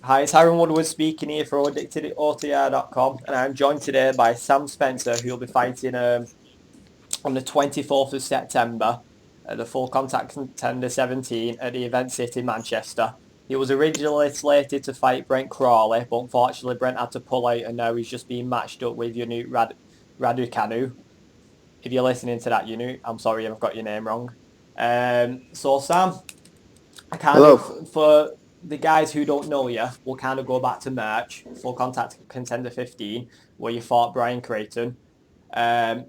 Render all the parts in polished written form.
Hi, it's Aaron Woodward speaking here for AddictedOTR.com, and I'm joined today by Sam Spencer, who will be fighting on the 24th of September at the Full Contact Contender 17 at the Event City, Manchester. He was originally slated to fight Brent Crawley, but unfortunately Brent had to pull out, and now he's just being matched up with Yannick Raducanu. If you're listening to that, Yannick, I'm sorry I've got your name wrong. So Sam, I kind Hello. of, for the guys who don't know you, we'll kind of go back to March, Full Contact Contender 15, where you fought Bryan Creighton. Um,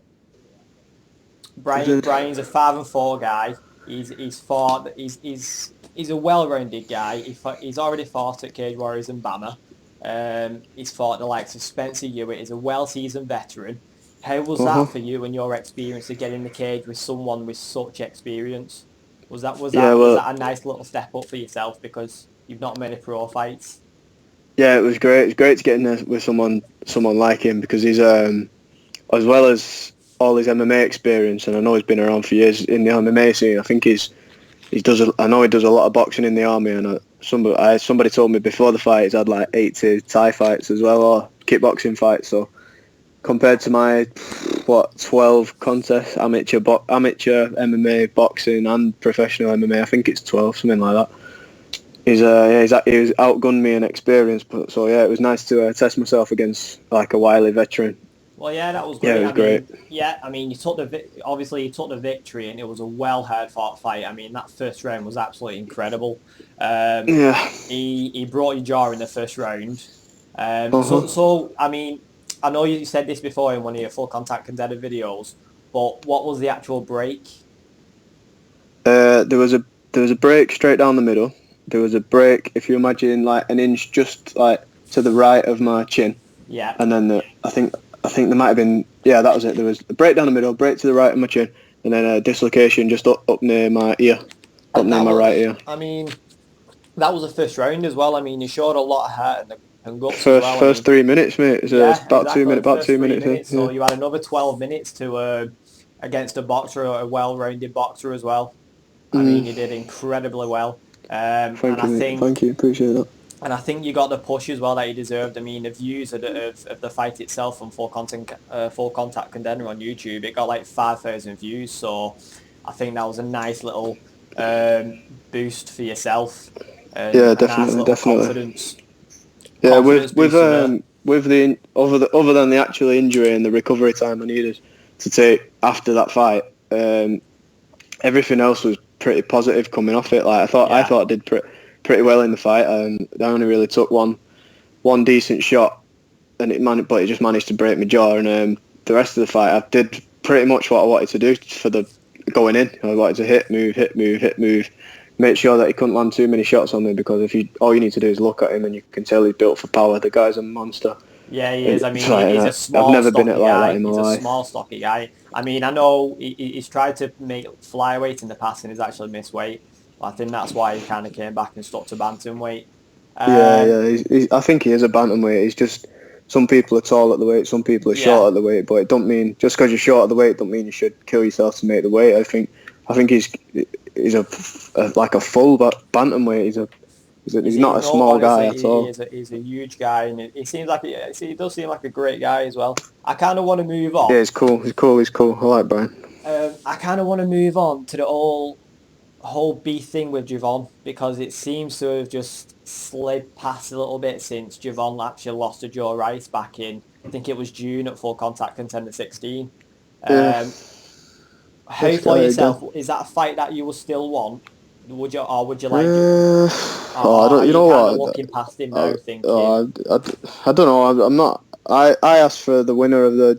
I did. Brian's a 5-4 guy. He's a well-rounded guy. He's already fought at Cage Warriors and Bama. He's fought the likes of Spencer Hewitt. He's a well-seasoned veteran. How was Uh-huh. that for you and your experience of getting in the cage with someone with such experience? Was that was Yeah, that was well, that a nice little step up for yourself because you've not many pro fights? yeah, it was great. It's great to get in there with someone like him because he's as well as all his MMA experience, and I know he's been around for years in the MMA scene. I think I know he does a lot of boxing in the army, and somebody told me before the fight he's had like 80 Thai fights as well, or kickboxing fights. So compared to my 12 contests, amateur MMA boxing and professional MMA, I think it's 12, something like that. He's outgunned me in experience, but so yeah, it was nice to test myself against like a wily veteran. Well, yeah, that was Yeah, it great. was great. You took obviously you took the victory, and it was a well hard fought fight. I mean, that first round was absolutely incredible. Um, Yeah. he brought your jaw in the first round. Uh huh. I mean, I know you said this before in one of your full contact contender videos, but what was the actual break? There was a break straight down the middle. There was a break, if you imagine, like an inch just like to the right of my chin, Yeah. and then I think there might have been, yeah, that was it. There was a break down the middle, break to the right of my chin, and then a dislocation just up near my ear, up And near that my was, right ear. I mean, that was the first round as well. I mean, you showed a lot of heart and guts as First well. I first mean, 3 minutes, mate. It's yeah, about two exactly. minutes, The about first two three minutes in. minutes. So Yeah. you had another 12 minutes to against a boxer, a well-rounded boxer as well. I mean, Mm, you did incredibly well. thank you, mate. Thank you. Appreciate that. And I think you got the push as well that you deserved. I mean, the views of the fight itself on Full Contact Contender on YouTube, it got like 5,000 views. So I think that was a nice little boost for yourself and Yeah, a nice definitely, little definitely. Yeah, confidence booster with the other than the actual injury and the recovery time I needed to take after that fight, everything else was pretty positive coming off it. Like I there. thought I did pretty well in the fight. I only really took one decent shot, and but it just managed to break my jaw. And the rest of the fight, I did pretty much what I wanted to do for the going in. I wanted to hit, move, hit, move, hit, move. Make sure that he couldn't land too many shots on me because if you all you need to do is look at him and you can tell he's built for power. The guy's a monster. Yeah, he is. I It's mean, like, he's a I've small, never been it stocky like that guy. in my He's a life. small, stocky guy. I mean, I know he's tried to make flyweight in the past and he's actually missed weight. I think that's why he kind of came back and stuck to bantamweight. Yeah, Um, yeah. I think he is a bantamweight. He's just some people are tall at the weight, some people are short yeah, at the weight. But it don't mean just because you're short at the weight, don't mean you should kill yourself to make the weight. I think he's like a full bantamweight. He's not a no, small guy honestly, at all. he's a huge guy, and he seems like he does seem like a great guy as well. I kind of want to move Yeah, on. he's cool. He's cool. He's cool. I like Brian. I kind of want to move on to the whole beef thing with Javon because it seems to have just slid past a little bit since Javon actually lost to Joe Rice back in, I think it was June at Full Contact Contender 16. Yeah, Um, how this for guy again. yourself, is that a fight that you will still want? Would you like, Uh, or oh, I don't. are You you know kind of what? looking past him I, now thinking, I don't know. I'm not. I asked for the winner of the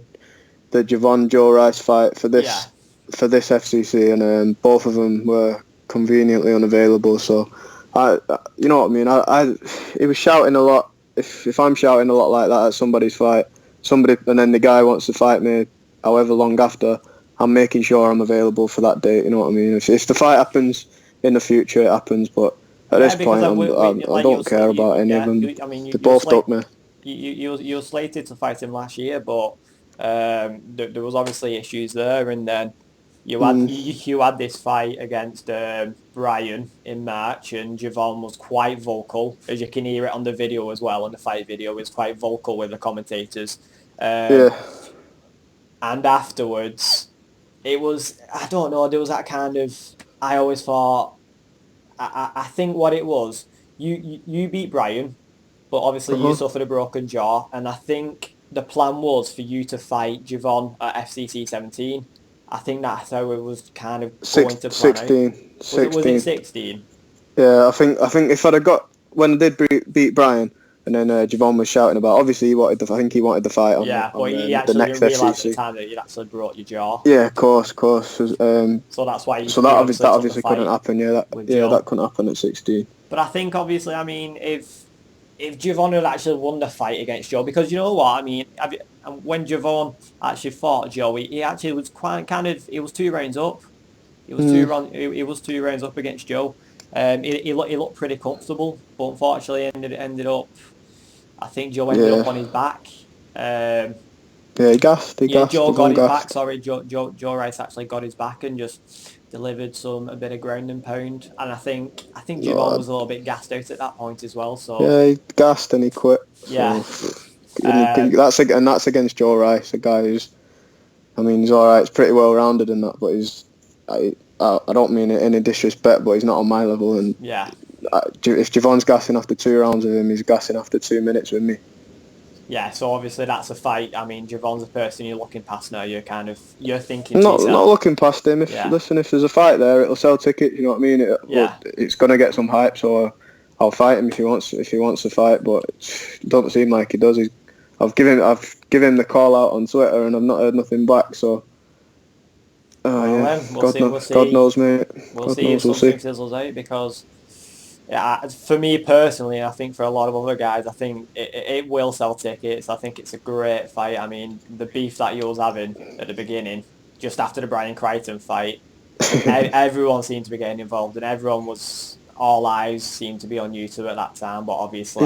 Javon Joe Rice fight yeah, for this FCC, and both of them were conveniently unavailable. So, you know what I mean. He was shouting a lot. If I'm shouting a lot like that at somebody's fight, and then the guy wants to fight me, however long after, I'm making sure I'm available for that date. You know what I mean. If the fight happens in the future, it happens. But at yeah, this because point, I like don't care about any of yeah, them. I mean They you're both ducked me. you were slated to fight him last year, but there was obviously issues there, and then Mm, you had this fight against Bryan in March, and Javon was quite vocal, as you can hear it on the video as well. On the fight video, he was quite vocal with the commentators. Yeah. And afterwards, it was, I don't know, there was that kind of, I always thought, I think what it was, you beat Bryan, but obviously you suffered a broken jaw, and I think the plan was for you to fight Javon at FCC 17. I think that's how it was kind of going to plan out. 16. Was it 16? Yeah, I think if I'd have got, when I did beat Bryan, and then Javon was shouting about, obviously I think he wanted the fight on, but he the actually next didn't realise FCC. at the time that you'd actually broke your jaw. Yeah, of course. So that's why So you that took the obviously fight couldn't happen. with Joe. That couldn't happen at 16. But I think obviously, I mean, if Javon had actually won the fight against Joe, because you know what, I mean, when Javon actually fought Joe, he actually was quite kind of, he was 2 rounds up. He was 2 rounds up against Joe. He looked pretty comfortable, but unfortunately ended up, I think Joe ended up on his back. He gassed. Joe got his back. Sorry, Joe Rice actually got his back and just delivered a bit of ground and pound. And I think Javon was a little bit gassed out at that point as well. So yeah, he gassed and he quit. Yeah. That's against Joe Rice, a guy who's, I mean, he's all right. He's pretty well rounded in that, but I don't mean it in any disrespect, but he's not on my level. And if Javon's gassing after 2 rounds with him, he's gassing after 2 minutes with me. Yeah, so obviously that's a fight. I mean, Javon's a person you're looking past now. You're thinking not to yourself, looking past him. If there's a fight there, it'll sell tickets. You know what I mean? It's gonna get some hype. So I'll fight him if he wants to fight. But it doesn't seem like he does. I've given him the call out on Twitter, and I've not heard nothing back. So God knows, mate. We'll see if something fizzles out, because for me personally, I think for a lot of other guys, I think it will sell tickets. I think it's a great fight. I mean, the beef that you was having at the beginning, just after the Bryan Creighton fight, everyone seemed to be getting involved, and all eyes seemed to be on you two at that time. But obviously,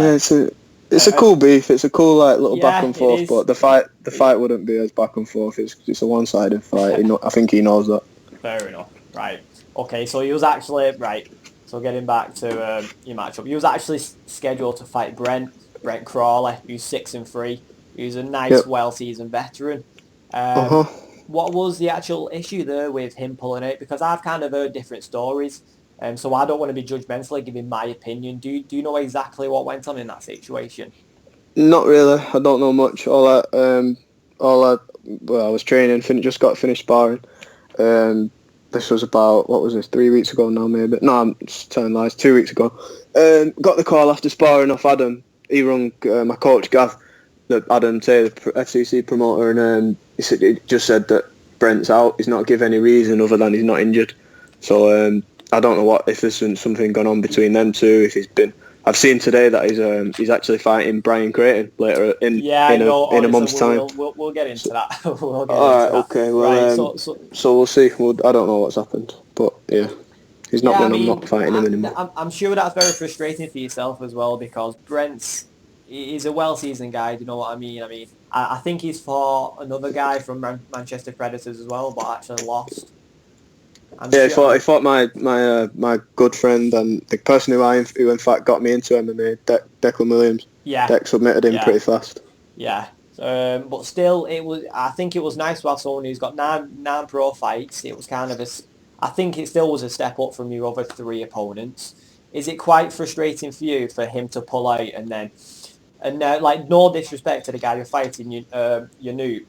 it's a cool beef. It's a cool little back and forth. But the fight wouldn't be as back and forth. It's a one-sided fight. I think he knows that. Fair enough. Right. Okay. So he was actually right. So getting back to your matchup, he was actually scheduled to fight Brent Crawley, who's 6-3. He's a nice, well-seasoned veteran. What was the actual issue there with him pulling out? Because I've kind of heard different stories, so I don't want to be judgmental giving my opinion. Do you know exactly what went on in that situation? Not really. I don't know much. I was training. Just got finished sparring. This was about, 3 weeks ago now, maybe. No, I'm just telling lies. 2 weeks ago. Got the call after sparring off Adam. He rung my coach, Gav, Adam Taylor, the FCC promoter, and he just said that Brent's out. He's not given any reason other than he's not injured. So I don't know if there's something gone on between them two. If he's been, I've seen today that he's actually fighting Bryan Creighton later in a month's time. We'll get into that. Okay. Well, so we'll see. I don't know what's happened, but yeah, he's not. I'm not fighting him anymore. I'm sure that's very frustrating for yourself as well, because Brent's he's a well-seasoned guy. Do you know what I mean? I mean, I think he's fought another guy from Manchester Predators as well, but actually lost. He fought my good friend and the person who in fact got me into MMA, Declan Williams. Yeah. Deck submitted him pretty fast. Yeah. But still, I think it was nice to have someone who's got nine pro fights. It was kind of I think it still was a step up from your other 3 opponents. Is it quite frustrating for you for him to pull out and like, no disrespect to the guy you're fighting, you knew.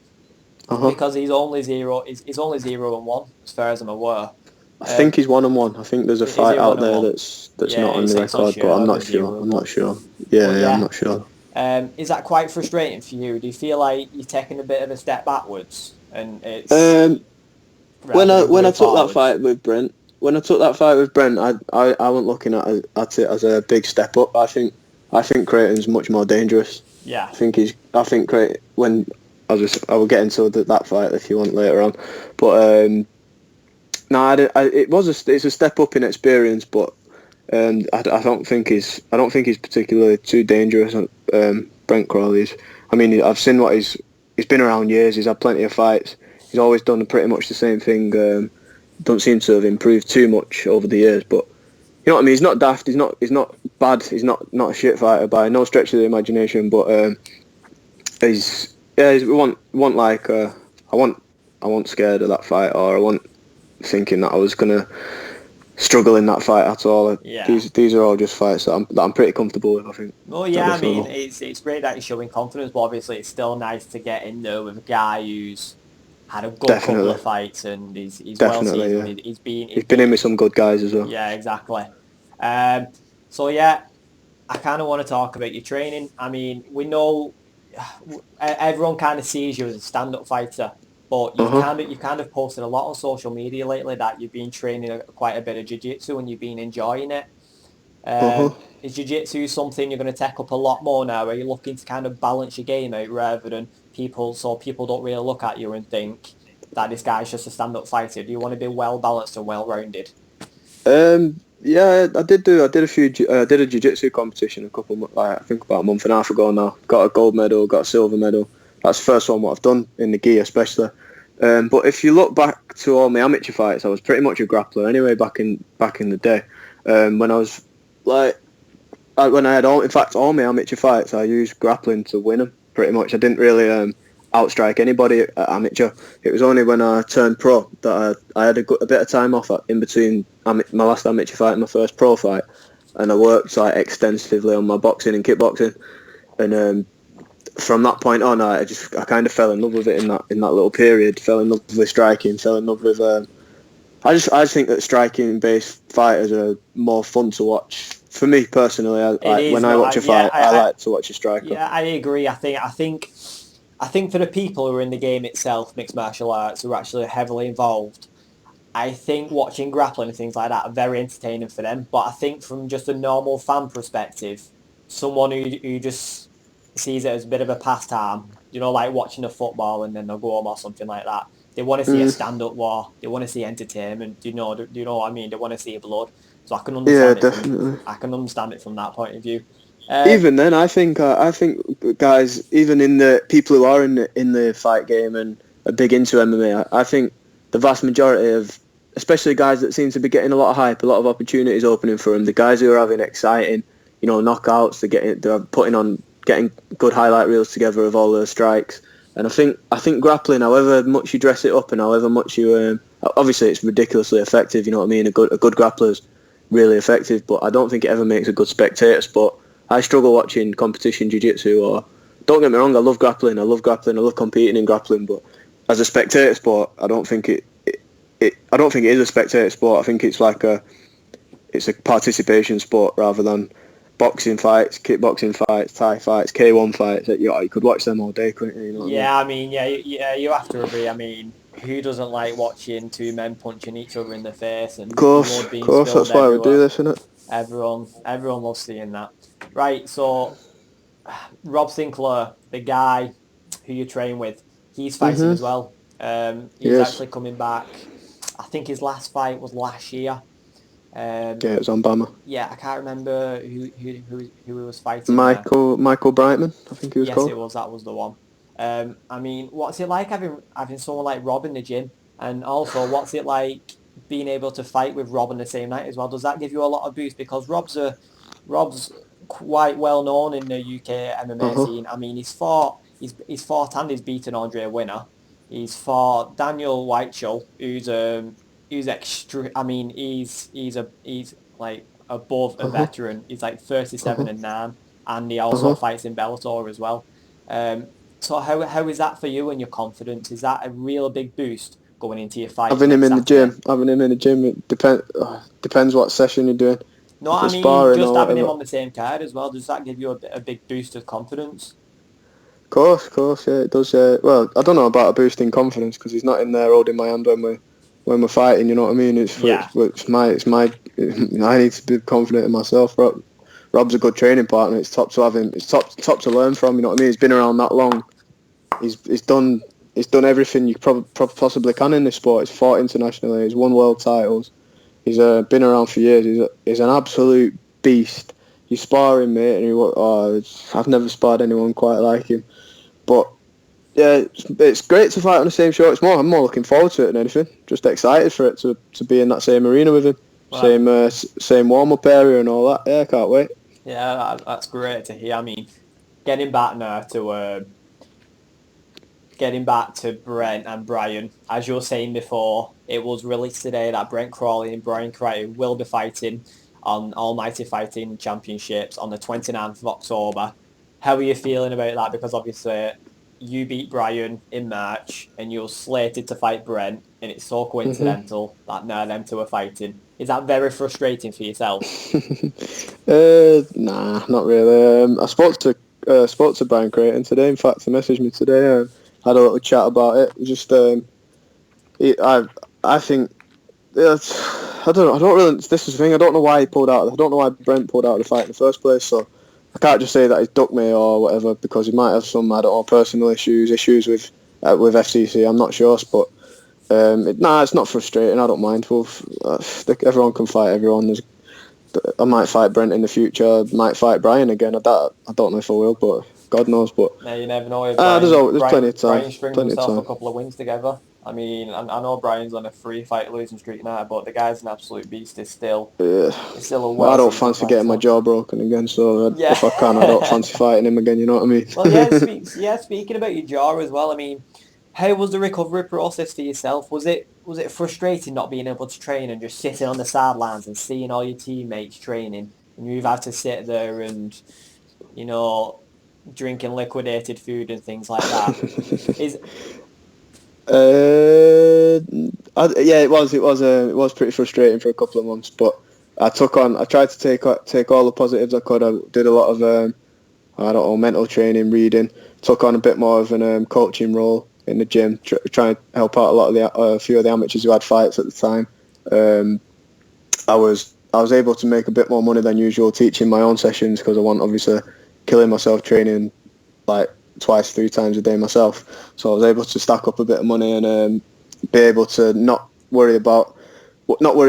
Because he's only 0-1 as far as I'm aware. I think he's 1-1. I think there's a fight out there that's not on the record, but I'm not sure. Yeah, I'm not sure. Is that quite frustrating for you? Do you feel like you're taking a bit of a step backwards? And it's when I took that fight with Brent, I wasn't looking at it as a big step up. I think Creighton's much more dangerous. Yeah. I think Creighton, I will get into that fight if you want later on, but it's a step up in experience, but I don't think he's particularly too dangerous. Brent Crawley. I mean, I've seen he's been around years. He's had plenty of fights. He's always done pretty much the same thing. don't seem to have improved too much over the years. But you know what I mean. He's not daft. He's not bad. He's not a shit fighter by no stretch of the imagination. But we want like I wasn't scared of that fight, or I wasn't thinking that I was gonna struggle in that fight at all. Yeah. These are all just fights that I'm pretty comfortable with, I think. Well, yeah, I mean, it's great that he's showing confidence, but obviously it's still nice to get in there with a guy who's had a good couple of fights and he's well seasoned. Yeah. He's been in with some good guys as well. Yeah, exactly. So yeah, I kind of want to talk about your training. I mean, we know everyone kind of sees you as a stand-up fighter, but you've kind of posted a lot on social media lately that you've been training quite a bit of jiu-jitsu and you've been enjoying it. Is jiu-jitsu something you're going to take up a lot more now? Are you looking to kind of balance your game out rather than people don't really look at you and think that this guy's just a stand-up fighter? Do you want to be well balanced and well rounded? Yeah, I did a jiu-jitsu competition I think about a month and a half ago now. Got a gold medal, got a silver medal. That's the first one what I've done in the gi especially. But if you look back to all my amateur fights, I was pretty much a grappler anyway back in the day. When I was when I had all my amateur fights, I used grappling to win them pretty much. I didn't really outstrike anybody at amateur. It was only when I turned pro that I had a bit of time off in between my last amateur fight and my first pro fight, and I worked extensively on my boxing and kickboxing, and from that point on I kind of fell in love with it in that little period. Fell in love with striking, fell in love with I just think that striking based fighters are more fun to watch. For me personally, when I watch a fight, I like to watch a striker. Yeah, I agree. I think for the people who are in the game itself, mixed martial arts, who are actually heavily involved, I think watching grappling and things like that are very entertaining for them. But I think from just a normal fan perspective, someone who just sees it as a bit of a pastime, like watching a football and then they'll go home or something like that. They want to see a stand-up war. They want to see entertainment. Do you know what I mean? They want to see blood. So I can understand definitely. I can understand it from that point of view. Even then, I think guys, even in the people who are in the fight game and are big into MMA, I think the vast majority of, especially guys that seem to be getting a lot of hype, a lot of opportunities opening for them, the guys who are having exciting, knockouts, they're getting good highlight reels together of all their strikes. And I think grappling, however much you dress it up and however much you, obviously it's ridiculously effective. You know what I mean? A good grappler's really effective, but I don't think it ever makes a good spectator sport. I struggle watching competition jiu-jitsu, or don't get me wrong, I love grappling, I love competing in grappling, but as a spectator sport, I don't think it is a spectator sport. I think it's it's a participation sport rather than boxing fights, kickboxing fights, Thai fights, K1 fights. You could watch them all day, couldn't you? Yeah, I mean, you have to agree. I mean, who doesn't like watching two men punching each other in the face and blood being spilled that's why we do this, isn't it? Everyone loves seeing that. Right, so Rob Sinclair, the guy who you train with, he's fighting as well. He's actually coming back. I think his last fight was last year. It was on Bama. Yeah, I can't remember who he was fighting. Michael Brightman, I think he was called. Yes, it was. That was the one. I mean, what's it like having someone like Rob in the gym, and also what's it like being able to fight with Rob on the same night as well? Does that give you a lot of boost? Because Rob's quite well known in the UK MMA scene. I mean, he's fought and he's beaten Andre Winner. He's fought Daniel Whiteshaw, who's extra. I mean, he's like above a veteran. He's like 37-9, and he also fights in Bellator as well. So how is that for you and your confidence? Is that a real big boost going into your fight? Having him in the gym. It depends what session you're doing. No, I mean just having him on the same card as well. Does that give you a big boost of confidence? Of course, yeah, it does. Well, I don't know about a boost in confidence because he's not in there holding my hand when we're fighting. You know what I mean? It's my. I need to be confident in myself. Rob's a good training partner. It's top to have him. It's top to learn from. You know what I mean? He's been around that long. He's done everything you possibly can in this sport. He's fought internationally. He's won world titles. He's been around for years. He's an absolute beast. He's sparring, mate, and I've never sparred anyone quite like him. But yeah, it's great to fight on the same show. I'm more looking forward to it than anything. Just excited for it to be in that same arena with him, same warm up area and all that. Yeah, I can't wait. Yeah, that's great to hear. I mean, getting back now to getting back to Brent and Bryan, as you were saying before, it was released today that Brent Crawley and Bryan Creighton will be fighting on Almighty Fighting Championships on the 29th of October. How are you feeling about that? Because obviously you beat Bryan in March and you're slated to fight Brent, and it's so coincidental that now them two are fighting. Is that very frustrating for yourself? Nah, not really. I spoke to Bryan Creighton today. In fact, he messaged me today. Had a little chat about it. Just I think I don't really. This is the thing. I don't know why he pulled out. I don't know why Brent pulled out of the fight in the first place. So I can't just say that he's ducked me or whatever, because he might have some, I don't know, personal issues with FCC. I'm not sure, but it's not frustrating. I don't mind. Everyone can fight everyone. I might fight Brent in the future. I might fight Bryan again. I don't know if I will, but God knows. But Yeah, you never know. If there's plenty of time. Bryan strings himself a couple of wins together. I mean, I know Bryan's on a 3-fight losing streak now, but the guy's an absolute beast. He's still a well, I don't fancy getting my jaw broken again, so if I can, I don't fancy fighting him again. You know what I mean? Well, yeah. Speaking about your jaw as well, I mean, how was the recovery process for yourself? Was it frustrating not being able to train and just sitting on the sidelines and seeing all your teammates training, and you've had to sit there and, you know, drinking liquidated food and things like that? It was pretty frustrating for a couple of months, but I tried to take all the positives I could. I did a lot of I don't know, mental training, reading. Took on a bit more of an coaching role in the gym, trying to help out a few of the amateurs who had fights at the time. I was able to make a bit more money than usual teaching my own sessions, because I wasn't obviously killing myself training like 2-3 times a day myself. So I was able to stack up a bit of money and be able to not worry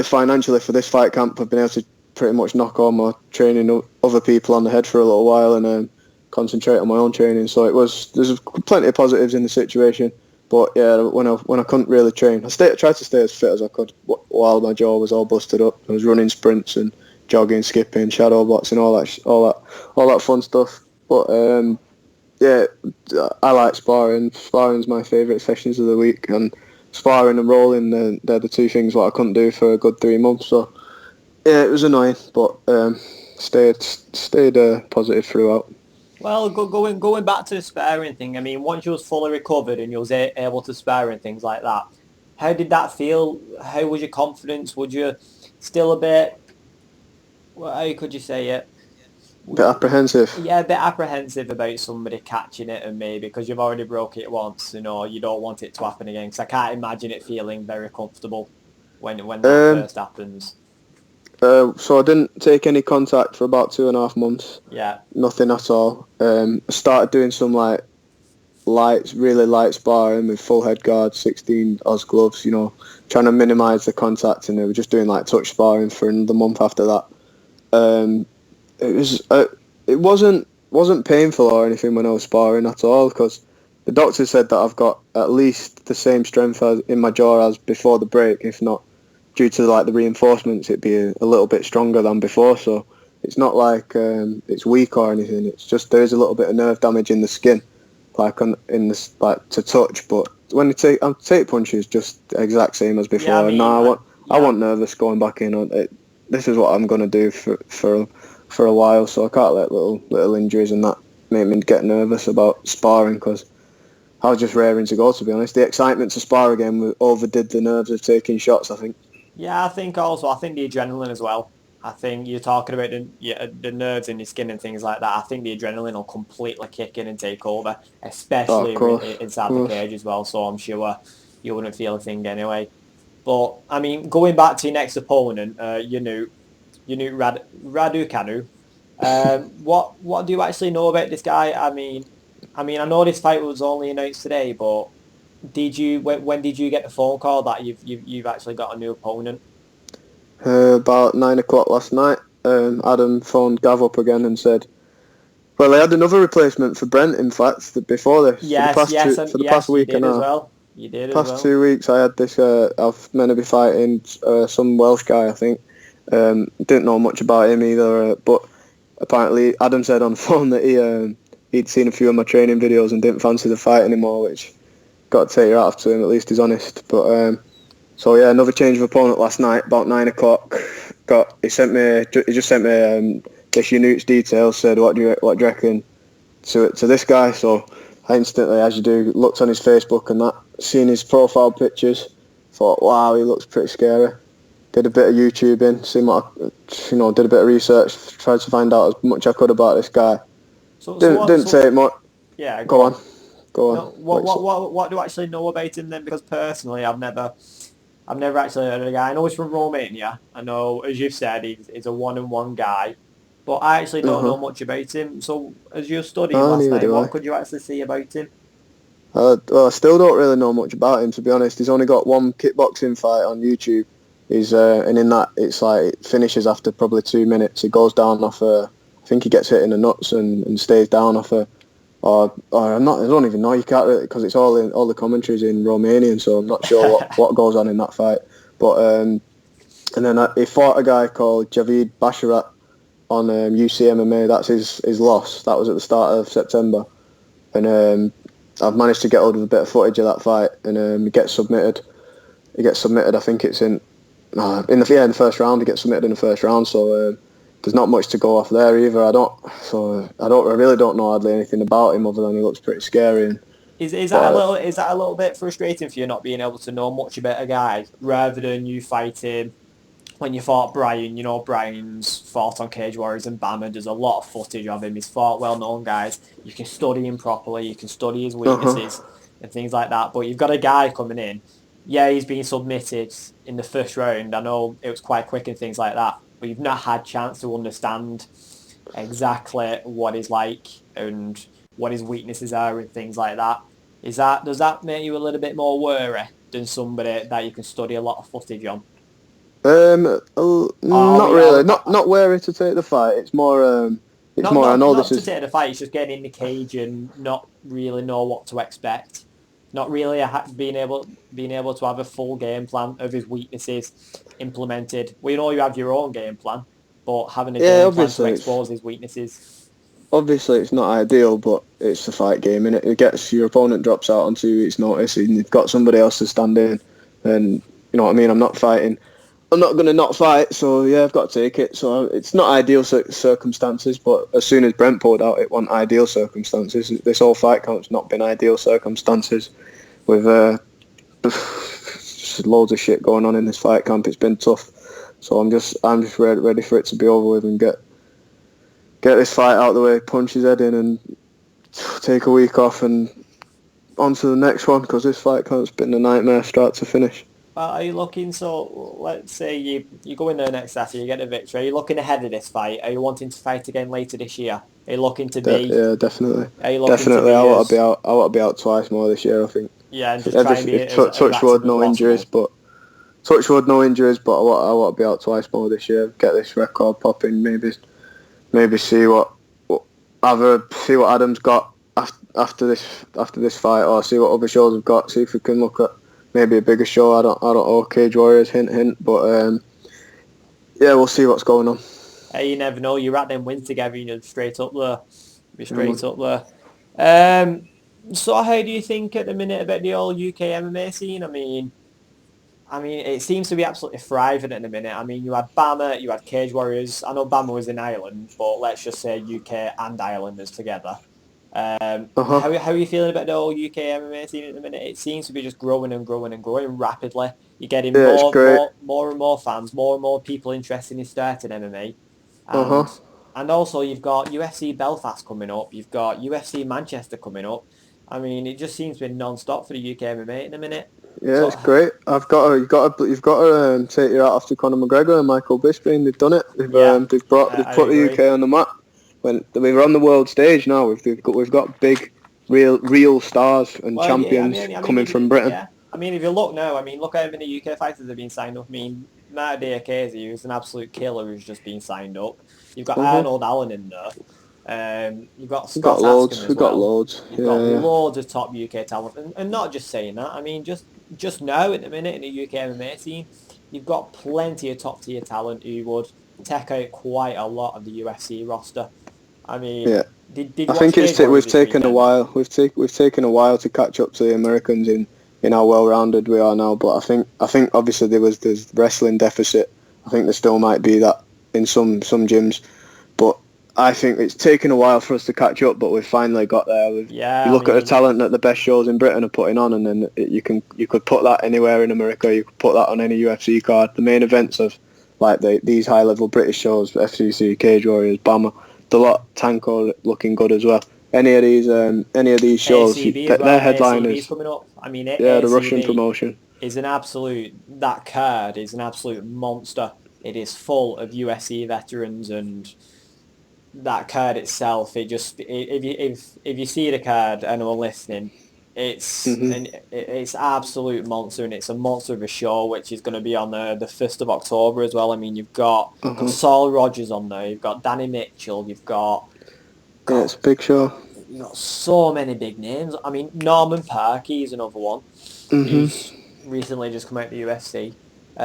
financially for this fight camp. I've been able to pretty much knock all my training other people on the head for a little while and concentrate on my own training. So there's plenty of positives in the situation. But yeah, when I couldn't really train, I tried to stay as fit as I could while my jaw was all busted up. I was running sprints and jogging, skipping, shadow boxing, all that fun stuff. But yeah, I like sparring. Sparring's my favourite sessions of the week, and sparring and rolling, they're the two things what I couldn't do for a good 3 months. So yeah, it was annoying, but stayed positive throughout. Well, going back to the sparring thing, I mean, once you was fully recovered and you was able to spar and things like that, how did that feel? How was your confidence? Would you still a bit, well, how could you say it? A bit apprehensive. Yeah, a bit apprehensive about somebody catching it, and maybe because you've already broke it once, you know, you don't want it to happen again. Because I can't imagine it feeling very comfortable when that first happens. So I didn't take any contact for about 2.5 months. Yeah. Nothing at all. I started doing some really light sparring with full head guard, 16 Oz gloves, you know, trying to minimise the contact, and they were just doing like touch sparring for another month after that. It wasn't painful or anything when I was sparring at all, because the doctor said that I've got at least the same strength in my jaw as before the break, if not, due to like the reinforcements, it'd be a little bit stronger than before. So it's not like it's weak or anything. It's just there is a little bit of nerve damage in the skin, to touch. But when I take punches, just the exact same as before. Yeah, I mean, I want nervous going back in on it. This is what I'm gonna do for a while. So I can't let little injuries and that make me get nervous about sparring, because I was just raring to go, to be honest. The excitement to spar again overdid the nerves of taking shots, I think. Yeah, I think the adrenaline as well. I think you're talking about the nerves in your skin and things like that. I think the adrenaline will completely kick in and take over, especially inside the cage as well. So I'm sure you wouldn't feel a thing anyway. But I mean, going back to your next opponent, Radu Kanu. What do you actually know about this guy? I mean, I know this fight was only announced today, but when did you get the phone call that you've actually got a new opponent? About 9 o'clock last night, Adam phoned Gav up again and said Well, I had another replacement for Brent, in fact, before this. Yes, For the past you week did and a as half. well. You did as Past well. 2 weeks, I had this. I've meant to be fighting some Welsh guy, I think. Didn't know much about him either, but apparently Adam said on the phone that he'd seen a few of my training videos and didn't fancy the fight anymore, which got to take your hat off to him. At least he's honest. But so yeah, another change of opponent last night, about 9 o'clock. He just sent me this Unut's details. Said what do you reckon to this guy? So I instantly, as you do, looked on his Facebook and that, seen his profile pictures, thought, wow, he looks pretty scary. Did a bit of YouTubing, did a bit of research, tried to find out as much I could about this guy. Didn't say much. Yeah, go on. No, what do you actually know about him then? Because personally, I've never actually heard of the guy. I know he's from Romania. I know, as you've said, he's a one-on-one guy. But I actually don't know much about him. So, as you're studying last night, what could you actually see about him? Well, I still don't really know much about him, to be honest. He's only got one kickboxing fight on YouTube. And in that, it's like it finishes after probably 2 minutes. He goes down off I think he gets hit in the nuts and stays down off or I'm not. I don't even know. You can't really, because it's all the commentaries in Romanian, so I'm not sure what goes on in that fight. But and then he fought a guy called Javid Basharat on UC MMA. That's his loss. That was at the start of September, and I've managed to get hold of a bit of footage of that fight, and he gets submitted. I think it's in the first round. He gets submitted in the first round. So there's not much to go off there either. I really don't know hardly anything about him other than he looks pretty scary. And, is that a little bit frustrating for you not being able to know much about a guy rather than you fighting? When you fought Bryan, Bryan's fought on Cage Warriors and Bama. There's a lot of footage of him. He's fought well-known guys. You can study him properly. You can study his weaknesses and things like that. But you've got a guy coming in. Yeah, he's being submitted in the first round. I know it was quite quick and things like that. But you've not had chance to understand exactly what he's like and what his weaknesses are and things like that. Does that make you a little bit more wary than somebody that you can study a lot of footage on? Not really. Not wary to take the fight. It's more. I know this is to take the fight. It's just getting in the cage and not really know what to expect. Not really being able to have a full game plan of his weaknesses implemented. We know you have your own game plan, but having a game plan to expose his weaknesses. Obviously, it's not ideal, but it's a fight game, and it gets your opponent drops out on 2 weeks' notice, and you've got somebody else to stand in, and you know what I mean. I'm not going to not fight, so yeah, I've got to take it. So it's not ideal circumstances, but as soon as Brent pulled out, it wasn't ideal circumstances. This whole fight camp's not been ideal circumstances, with just loads of shit going on in this fight camp. It's been tough, so I'm just ready for it to be over with and get this fight out of the way, punch his head in, and take a week off and on to the next one, because this fight camp's been a nightmare start to finish. Are you looking, so let's say you go in there next Saturday, you get a victory, are you looking ahead of this fight? Are you wanting to fight again later this year? Are you looking to be... Yeah, definitely. Are you looking definitely, to be I want to be out twice more this year, I think. Yeah, and just try and be touch wood, no injuries, but I want to be out twice more this year, get this record popping, maybe see what Adam's got after this fight, or see what other shows have got. See if we can look at maybe a bigger show. I don't know. Cage Warriors, hint. But yeah, we'll see what's going on. Hey, you never know. You're at them wins together. You're straight up there. Up there. So how do you think at the minute about the old UK MMA scene? I mean, it seems to be absolutely thriving at the minute. I mean, you had Bama, you had Cage Warriors. I know Bama was in Ireland, but let's just say UK and Irelanders together. How are you feeling about the whole UK MMA scene at the minute? It seems to be just growing and growing and growing rapidly. You're getting more and more fans, more and more people interested in starting MMA. And also you've got UFC Belfast coming up. You've got UFC Manchester coming up. I mean, it just seems to be non-stop for the UK MMA at the minute. Yeah, it's great. You've got to take your hat off to Conor McGregor and Michael Bisping. They've done it. They've put the UK on the map. When we're on the world stage now, we've got big, real stars and champions coming from Britain. Yeah. I mean, if you look now, look how many UK fighters have been signed up. I mean, Matt Diakese, who's an absolute killer, who's just been signed up. You've got Arnold Allen in there. You've got We've got Scott Askham loads. as We've got well. loads. You've got Yeah, loads of top UK talent, and not just saying that. I mean, just now at the minute in the UK MMA scene, you've got plenty of top tier talent who would take out quite a lot of the UFC roster. I mean, yeah. did I you watch think Cage Warriors we've this taken a weekend? while. We've taken a while to catch up to the Americans in how well rounded we are now. But I think obviously there's wrestling deficit. I think there still might be that in some gyms. But I think it's taken a while for us to catch up. But we've finally got there. You Yeah, I look at the mean, talent that the best shows in Britain are putting on, and then you could put that anywhere in America. You could put that on any UFC card. The main events of like these high level British shows, FCC, Cage Warriors, Bama, the lot Tanko looking good as well. Any of these shows, ACB as their well. ACB's headliners, coming up. I mean, yeah, the Russian ACB promotion. is an absolute. That card is an absolute monster. It is full of USC veterans, and that card itself. If you see the card, anyone listening, hmm it's absolute monster, and it's a monster of a show, which is going to be on the 1st of October as well. I mean, you've got Uh-huh. Saul Rogers on there, you've got Danny Mitchell, Yeah, it's got a big show. you've got so many big names. I mean, Norman Parkey is another one. hmm He's recently just come out of the UFC.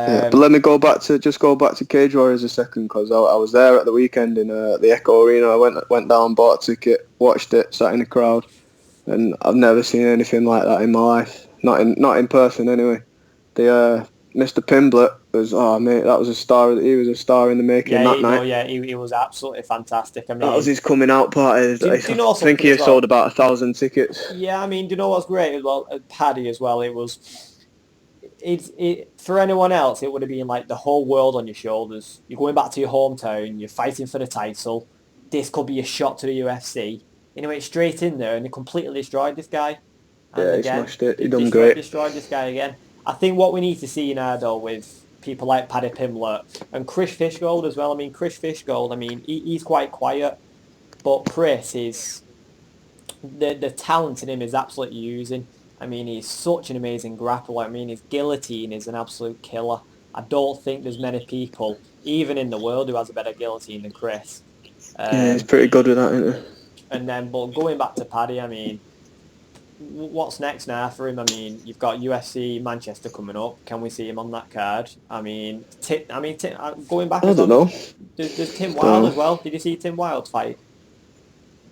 Yeah, but let me go back to Cage Warriors a second because I was there at the weekend in the Echo Arena. I went down, bought a ticket, watched it, sat in the crowd, and I've never seen anything like that in my life. Not in person anyway. The Mr. Pimblett was, oh mate, that was a star. He was a star in the making Yeah, that night. he was absolutely fantastic. I That was mean, his coming out party. I do you know think something he as sold well? about 1,000 tickets. Yeah, I mean, do you know what's great as well? Paddy as well. It for anyone else, it would have been like the whole world on your shoulders. You're going back to your hometown. You're fighting for the title. This could be a shot to the UFC. You know, it's straight in there, and they completely destroyed this guy. And Yeah, he again, smashed it. He they done great. destroyed this guy again. I think what we need to see now, though, with people like Paddy Pimblett and Chris Fishgold as well. I mean, Chris Fishgold. I mean, he's quite quiet, but Chris is the talent in him is absolutely using. I mean, he's such an amazing grappler. I mean, his guillotine is an absolute killer. I don't think there's many people, even in the world, who has a better guillotine than Chris. Yeah, he's Um, pretty good with that, isn't he? and then, but going back to Paddy, I mean, what's next now for him? I mean, you've got UFC Manchester coming up. Can we see him on that card? I mean, going back I as don't well. know. There's Tim Wild Uh, as well. Did you see Tim Wild fight?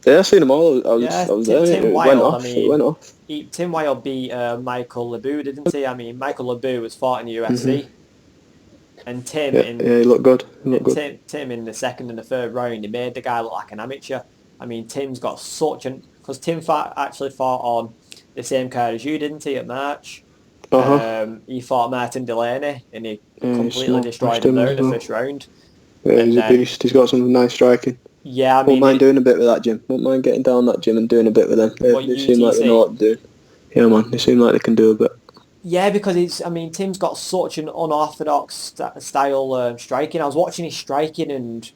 yeah, I seen them all. Yeah, I was there. Tim It went Wild. I off. It went mean, off. Tim Wild beat Michael Lebu, didn't he? I mean, Michael Lebu was fought in the hmm UFC, and Yeah, he looked good. He looked good. Tim in the second and the third round, he made the guy look like an amateur. I mean, Tim's got such an because actually fought on the same card as you, didn't he? At March, Uh huh. he fought Martin Delaney, and he Yeah, he completely destroyed smashed him him there as in the well. first round. Yeah, And he's a then, beast. He's got some nice striking. yeah, I Won't mean, mind doing a bit with that gym. Won't mind getting down that gym and doing a bit with them. what They seem like they know UTC? what to do. Yeah, man. They seem like they can do a bit. Yeah, because I mean, Tim's got such an unorthodox style striking. I was watching his striking, and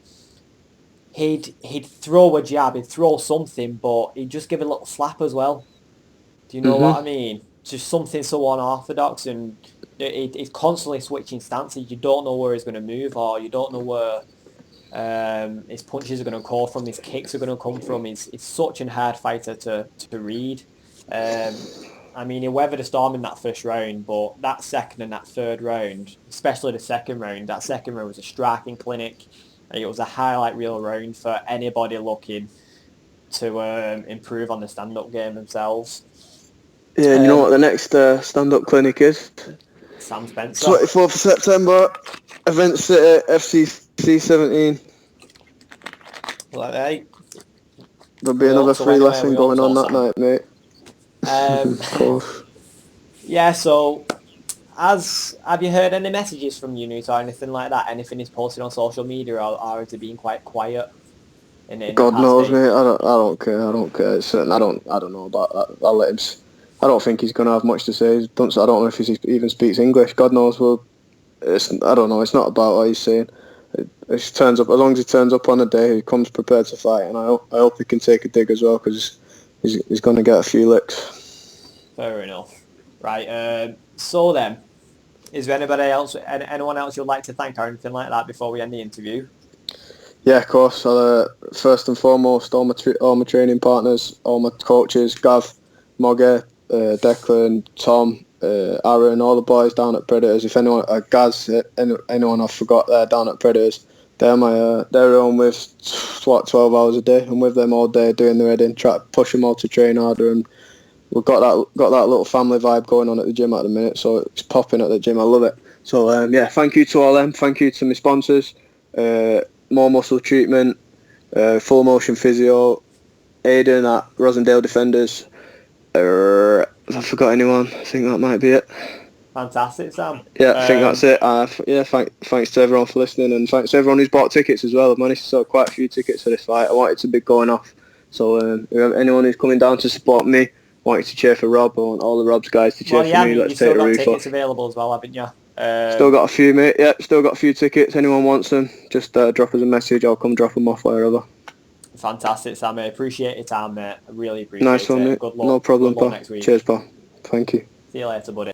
he'd throw a jab, he'd throw something, but he'd just give a little slap as well. Do you know what I Mhm. mean? Just something so unorthodox, and he's constantly switching stances. You don't know where he's going to move, or you don't know where his punches are going to call from, his kicks are going to come from. He's such a hard fighter to read. Um, I mean, he weathered a storm in that first round, but that second and that third round, especially the second round, that second round was a striking clinic. It was a highlight reel round for anybody looking to improve on the stand-up game themselves. Yeah, and you know what Um, the next stand-up clinic is? Sam Spencer, 24th of September, Event City, FCC 17. like, hey, There'll be we another hope so free anyway. lesson We hope going on so, that Sam. night, mate. Um, Of course. yeah. So, have you heard any messages from units or anything like that? Anything is posted on social media, or has it been quite quiet in the God past knows, day? mate. I don't care. I don't care. I don't know about that. I'll let him. I don't think he's going to have much to say. I don't know if he even speaks English. God knows. Well, I don't know. It's not about what he's saying. It turns up as long as he turns up on a day, he comes prepared to fight, and I hope he can take a dig as well because he's going to get a few licks. Fair enough. Right. So then, is there anyone else you'd like to thank or anything like that before we end the interview? Yeah, of course. First and foremost, all my training partners, all my coaches, Gav, Mogge, Declan, Tom, Aaron, all the boys down at Predators. If anyone, Gaz, anyone I forgot there down at Predators, they're on with 12 hours a day. I'm with them all day doing the reading, try to push them all to train harder, and we've got that little family vibe going on at the gym at the minute. So it's popping at the gym. I love it. So yeah, thank you to all them. Thank you to my sponsors. More Muscle Treatment, Full Motion Physio, Aidan at Rosendale Defenders. Have I forgot anyone? I think that might be it. Fantastic, Sam. Yeah, I think that's it. Thanks to everyone for listening, and thanks to everyone who's bought tickets as well. I've managed to sell quite a few tickets for this fight. I want it to be going off. So anyone who's coming down to support me, want you to cheer for Rob, I want all the Rob's guys to cheer for me. Let's take the roof off. You've still got tickets available as well, haven't you? Still got a few, mate. Yeah, still got a few tickets. Anyone wants them, just drop us a message. I'll come drop them off wherever. Fantastic, Sam. I appreciate your time, mate. I really appreciate it. Nice one, mate. Good luck. No problem, Good luck pal. next week. Cheers, pal. Thank you. See you later, buddy.